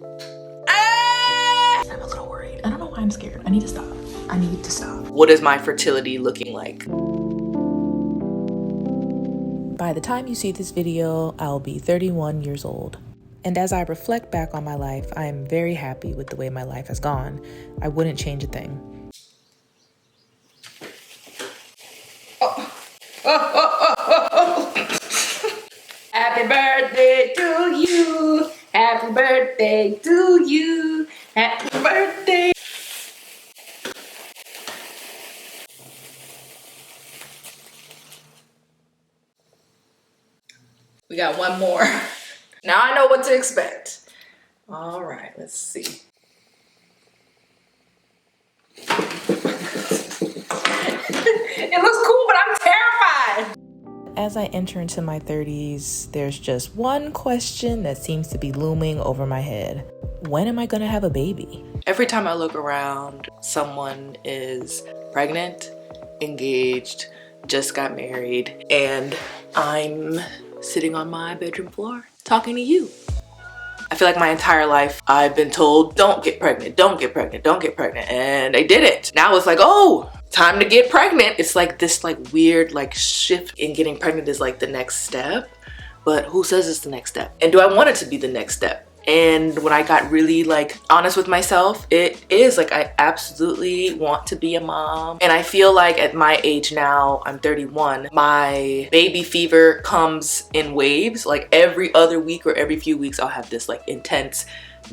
I'm a little worried. I don't know why I'm scared. I need to stop. I need to stop. What is my fertility looking like? By the time you see this video, I'll be 31 years old. And as I reflect back on my life, I am very happy with the way my life has gone. I wouldn't change a thing. Happy birthday to you. Happy birthday to you. Happy birthday. We got one more. Now I know what to expect. All right, let's see. It looks cool, but I'm terrified. As I enter into my 30s, there's just one question that seems to be looming over my head. When am I gonna have a baby? Every time I look around, someone is pregnant, engaged, just got married, and I'm sitting on my bedroom floor talking to you. I feel like my entire life I've been told, don't get pregnant, don't get pregnant, don't get pregnant, and I did it. Now it's like, oh, time to get pregnant. It's like this weird shift in getting pregnant is like the next step, but who says it's the next step? And do I want it to be the next step? And when I got really honest with myself, it is I absolutely want to be a mom. And I feel like at my age now, I'm 31, my baby fever comes in waves. Like every other week or every few weeks, I'll have this intense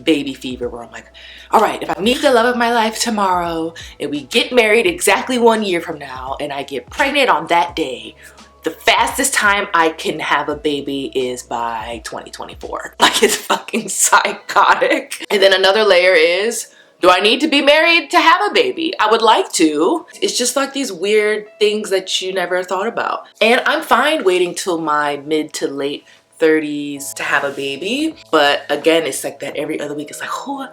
baby fever where I'm like, all right, if I meet the love of my life tomorrow and we get married exactly 1 year from now and I get pregnant on that day, the fastest time I can have a baby is by 2024. It's fucking psychotic. And then another layer is, do I need to be married to have a baby? I would like to. It's just these weird things that you never thought about. And I'm fine waiting till my mid to late 30s to have a baby, but again, it's that every other week it's oh,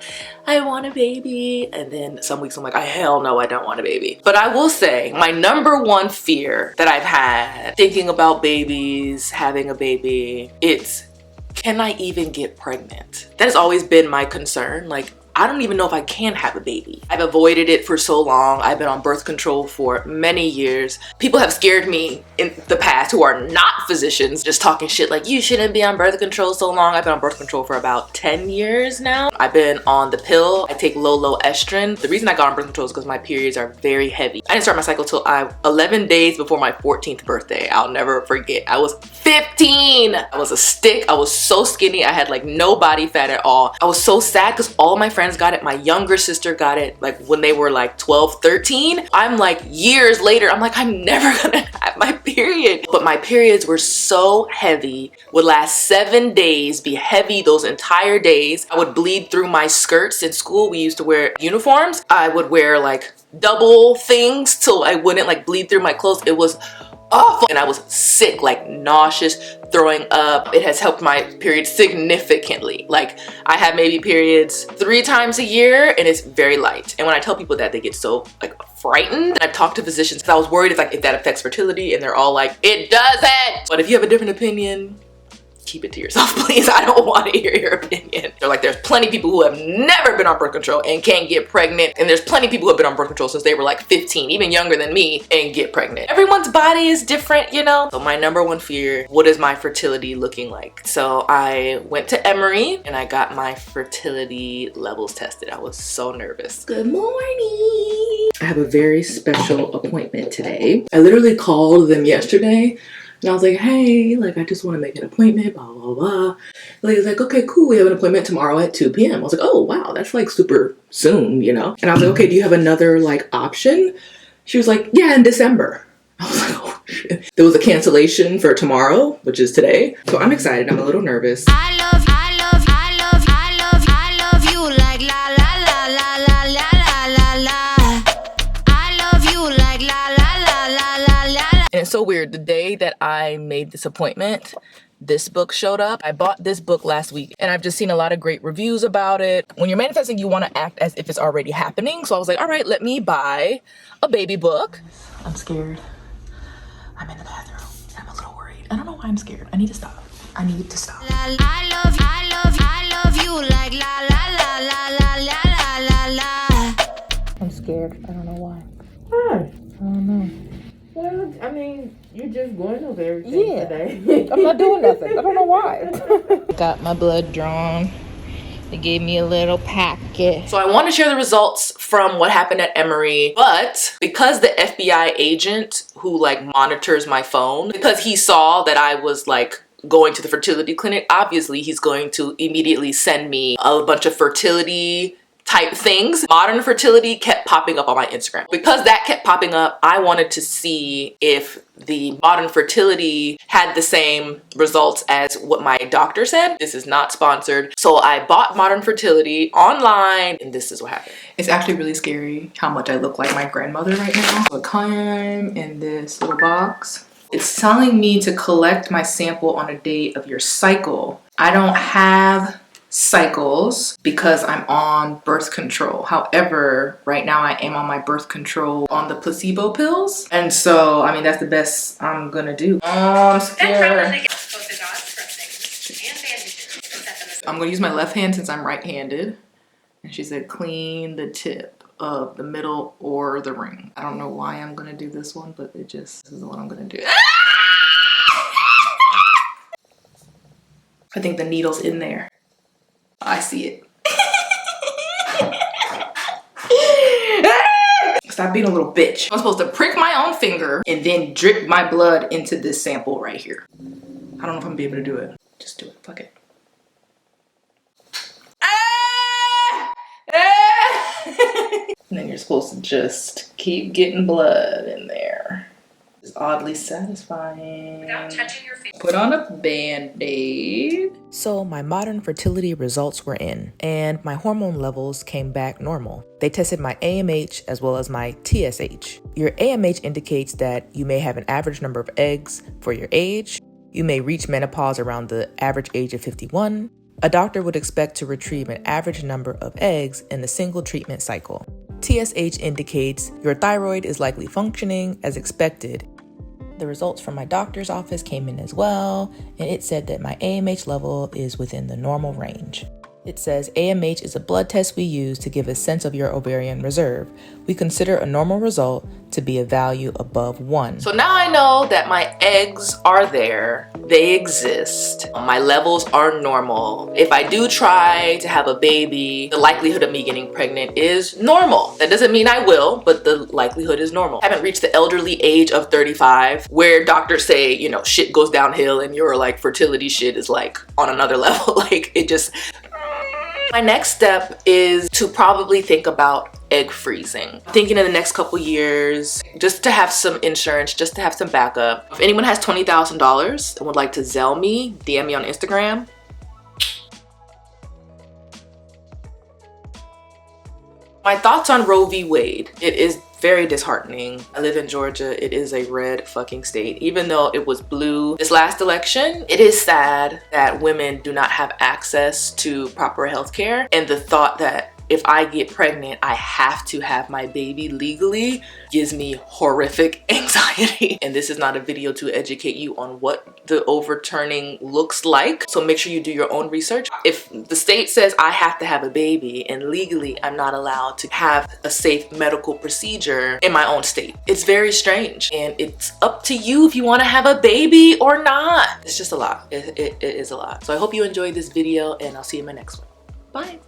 I want a baby, and then some weeks I'm like, hell no, I don't want a baby. But I will say my number one fear that I've had thinking about babies, having a baby, it's, can I even get pregnant? That has always been my concern. I don't even know if I can have a baby. I've avoided it for so long. I've been on birth control for many years. People have scared me in the past who are not physicians, just talking shit you shouldn't be on birth control so long. I've been on birth control for about 10 years now. I've been on the pill. I take low estrin. The reason I got on birth control is because my periods are very heavy. I didn't start my cycle till 11 days before my 14th birthday. I'll never forget. I was 15. I was a stick. I was so skinny. I had no body fat at all. I was so sad because all my friends got it. My younger sister got it when they were 12, 13. I'm years later, I'm never gonna have my period. But my periods were so heavy, would last 7 days, be heavy those entire days. I would bleed through my skirts. In school, we used to wear uniforms. I would wear double things till I wouldn't bleed through my clothes. It was awful. And I was sick, nauseous, throwing up. It has helped my period significantly. I have maybe periods 3 times a year and it's very light. And when I tell people that, they get so frightened. I've talked to physicians because I was worried if that affects fertility, and they're all it doesn't. But if you have a different opinion, keep it to yourself, please. I don't want to hear your opinion. They're there's plenty of people who have never been on birth control and can't get pregnant, and there's plenty of people who have been on birth control since they were 15, even younger than me, and get pregnant. Everyone's body is different, So my number one fear, what is my fertility looking like? So I went to Emory and I got my fertility levels tested. I was so nervous. Good morning. I have a very special appointment today. I literally called them yesterday. And I was like, hey, I just want to make an appointment, blah, blah, blah. The lady's like, okay, cool. We have an appointment tomorrow at 2 p.m. I was like, oh, wow, that's super soon, And I was like, okay, do you have another option? She was like, yeah, in December. I was like, oh, shit. There was a cancellation for tomorrow, which is today. So I'm excited. I'm a little nervous. I love you like la la la la la la la la. I love you like la la la la la la. And it's so weird. The day that I made this appointment, this book showed up. I bought this book last week and I've just seen a lot of great reviews about it. When you're manifesting, you want to act as if it's already happening. So I was like, all right, let me buy a baby book. I'm scared. I'm in the bathroom. I'm a little worried. I don't know why I'm scared. I need to stop. I need to stop. I love you like la la scared. I don't know why. Why? I don't know. Well, I mean, you're just going over everything today. I'm not doing nothing. I don't know why. Got my blood drawn. They gave me a little packet. So I want to share the results from what happened at Emory, but because the FBI agent who like monitors my phone, because he saw that I was like going to the fertility clinic, obviously he's going to immediately send me a bunch of fertility type things. Modern fertility kept popping up on my Instagram. Because that kept popping up, I wanted to see if the modern fertility had the same results as what my doctor said. This is not sponsored. So I bought modern fertility online and this is what happened. It's actually really scary how much I look like my grandmother right now. So it came in this little box. It's telling me to collect my sample on a date of your cycle. I don't have cycles because I'm on birth control. However, right now I am on my birth control on the placebo pills. And so, I mean, that's the best I'm gonna do. Oh, I'm scared. I'm gonna use my left hand since I'm right-handed. And she said, clean the tip of the middle or the ring. I don't know why I'm gonna do this one, but this is what I'm gonna do. I think the needle's in there. I see it. Stop being a little bitch. I'm supposed to prick my own finger and then drip my blood into this sample right here. I don't know if I'm gonna be able to do it. Just do it, fuck it. And then you're supposed to just keep getting blood in there. It's oddly satisfying. Without touching your face. Put on a band-aid. So my modern fertility results were in, and my hormone levels came back normal. They tested my AMH as well as my TSH. Your AMH indicates that you may have an average number of eggs for your age. You may reach menopause around the average age of 51. A doctor would expect to retrieve an average number of eggs in a single treatment cycle. TSH indicates your thyroid is likely functioning as expected. The results from my doctor's office came in as well, and it said that my AMH level is within the normal range. It says AMH is a blood test we use to give a sense of your ovarian reserve. We consider a normal result to be a value above 1. So now I know that my eggs are there, they exist, my levels are normal. If I do try to have a baby, the likelihood of me getting pregnant is normal. That doesn't mean I will, but the likelihood is normal. I haven't reached the elderly age of 35 where doctors say, you know, shit goes downhill and your like fertility shit is like on another level. Like it just... My next step is to probably think about egg freezing. I'm thinking in the next couple years, just to have some insurance, just to have some backup. If anyone has $20,000 and would like to Zelle me, DM me on Instagram. My thoughts on Roe v. Wade. It is very disheartening. I live in Georgia. It is a red fucking state. Even though it was blue this last election, it is sad that women do not have access to proper health care. And the thought that if I get pregnant, I have to have my baby legally gives me horrific anxiety. And this is not a video to educate you on what the overturning looks like. So make sure you do your own research. If the state says I have to have a baby and legally I'm not allowed to have a safe medical procedure in my own state, it's very strange. And it's up to you if you want to have a baby or not. It's just a lot. It is a lot. So I hope you enjoyed this video and I'll see you in my next one. Bye.